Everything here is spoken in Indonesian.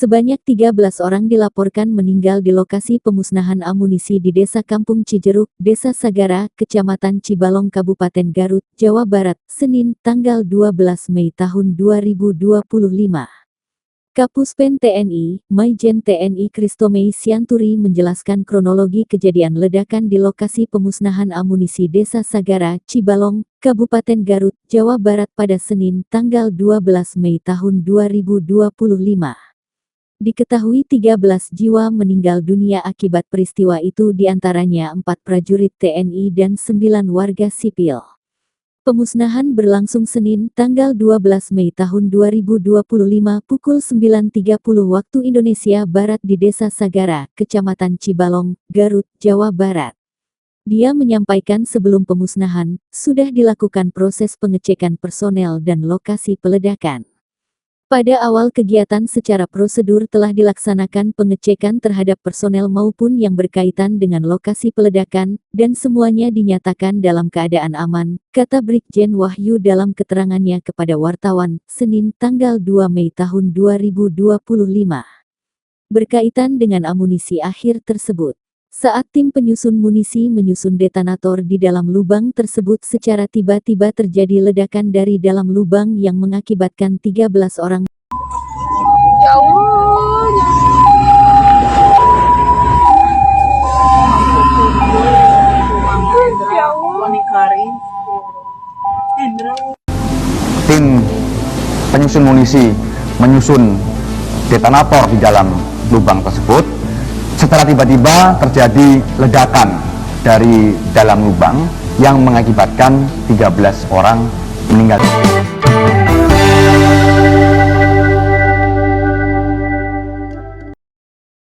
Sebanyak 13 orang dilaporkan meninggal di lokasi pemusnahan amunisi di Desa Kampung Cijeruk, Desa Sagara, Kecamatan Cibalong, Kabupaten Garut, Jawa Barat, Senin, tanggal 12 Mei tahun 2025. Kapuspen TNI, Maijen TNI Kristomei Sianturi menjelaskan kronologi kejadian ledakan di lokasi pemusnahan amunisi Desa Sagara, Cibalong, Kabupaten Garut, Jawa Barat pada Senin, tanggal 12 Mei tahun 2025. Diketahui 13 jiwa meninggal dunia akibat peristiwa itu, diantaranya 4 prajurit TNI dan 9 warga sipil. Pemusnahan berlangsung Senin, tanggal 12 Mei tahun 2025 pukul 9.30 waktu Indonesia Barat di Desa Sagara, Kecamatan Cibalong, Garut, Jawa Barat. Dia menyampaikan sebelum pemusnahan, sudah dilakukan proses pengecekan personel dan lokasi peledakan. Pada awal kegiatan secara prosedur telah dilaksanakan pengecekan terhadap personel maupun yang berkaitan dengan lokasi peledakan, dan semuanya dinyatakan dalam keadaan aman, kata Brigjen Wahyu dalam keterangannya kepada wartawan, Senin, tanggal 2 Mei tahun 2025. Berkaitan dengan amunisi akhir tersebut. Saat tim penyusun munisi menyusun detonator di dalam lubang tersebut, secara tiba-tiba terjadi ledakan dari dalam lubang yang mengakibatkan 13 orang. Ya Allah, ya Allah. Tim penyusun munisi menyusun detonator di dalam lubang tersebut. Setelah tiba-tiba terjadi ledakan dari dalam lubang yang mengakibatkan 13 orang meninggal.